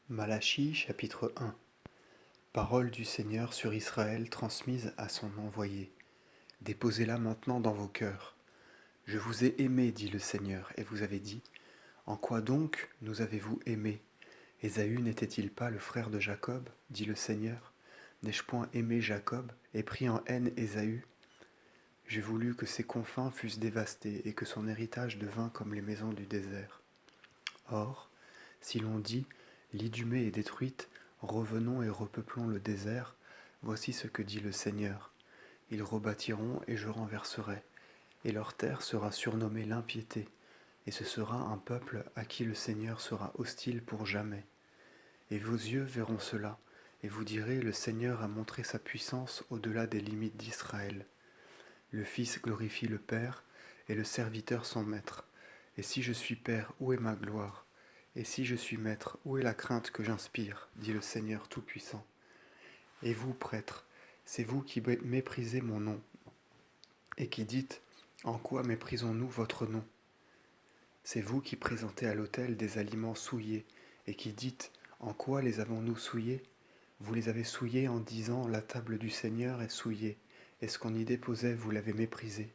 Malachie chapitre 1. Parole du Seigneur sur Israël transmise à son envoyé. Déposez-la maintenant dans vos cœurs. Je vous ai aimé, dit le Seigneur, et vous avez dit, en quoi donc nous avez-vous aimé? Ésaü n'était-il pas le frère de Jacob, dit le Seigneur? N'ai-je point aimé Jacob et pris en haine Ésaü? J'ai voulu que ses confins fussent dévastés et que son héritage devînt comme les maisons du désert. Or, si l'on dit, l'Idumée est détruite, revenons et repeuplons le désert, voici ce que dit le Seigneur. Ils rebâtiront et je renverserai, et leur terre sera surnommée l'impiété, et ce sera un peuple à qui le Seigneur sera hostile pour jamais. Et vos yeux verront cela, et vous direz, le Seigneur a montré sa puissance au-delà des limites d'Israël. Le Fils glorifie le Père, et le serviteur son maître. Et si je suis Père, où est ma gloire? Et si je suis maître, où est la crainte que j'inspire, dit le Seigneur Tout-Puissant. Et vous, prêtres, c'est vous qui méprisez mon nom, et qui dites, en quoi méprisons-nous votre nom? C'est vous qui présentez à l'autel des aliments souillés, et qui dites, en quoi les avons-nous souillés? Vous les avez souillés en disant, la table du Seigneur est souillée, et ce qu'on y déposait, vous l'avez méprisé.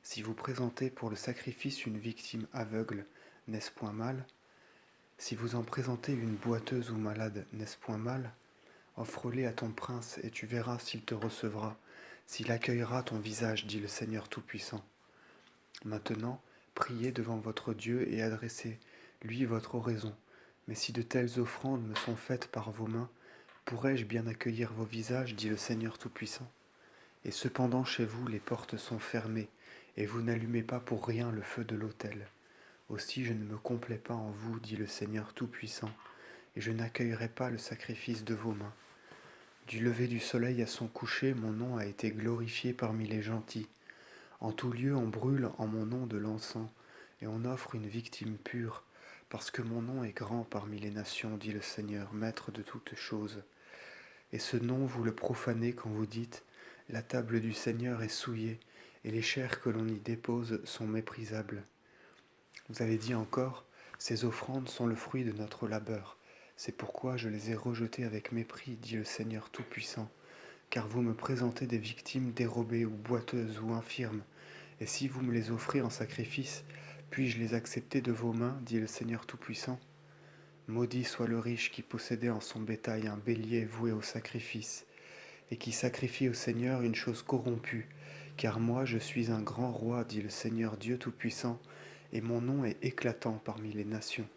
Si vous présentez pour le sacrifice une victime aveugle, n'est-ce point mal? Si vous en présentez une boiteuse ou malade, n'est-ce point mal? Offre-les à ton prince, et tu verras s'il te recevra, s'il accueillera ton visage, dit le Seigneur Tout-Puissant. Maintenant, priez devant votre Dieu et adressez-lui votre oraison. Mais si de telles offrandes me sont faites par vos mains, pourrais-je bien accueillir vos visages, dit le Seigneur Tout-Puissant? Et cependant chez vous les portes sont fermées, et vous n'allumez pas pour rien le feu de l'autel. Aussi je ne me complais pas en vous, dit le Seigneur Tout-Puissant, et je n'accueillerai pas le sacrifice de vos mains. Du lever du soleil à son coucher, mon nom a été glorifié parmi les gentils. En tout lieu on brûle en mon nom de l'encens, et on offre une victime pure, parce que mon nom est grand parmi les nations, dit le Seigneur, maître de toutes choses. Et ce nom vous le profanez quand vous dites, la table du Seigneur est souillée, et les chairs que l'on y dépose sont méprisables. Vous avez dit encore, ces offrandes sont le fruit de notre labeur. C'est pourquoi je les ai rejetées avec mépris, dit le Seigneur Tout-Puissant, car vous me présentez des victimes dérobées ou boiteuses ou infirmes, et si vous me les offrez en sacrifice, puis-je les accepter de vos mains, dit le Seigneur Tout-Puissant? Maudit soit le riche qui possédait en son bétail un bélier voué au sacrifice, et qui sacrifie au Seigneur une chose corrompue, car moi je suis un grand roi, dit le Seigneur Dieu Tout-Puissant, et mon nom est éclatant parmi les nations.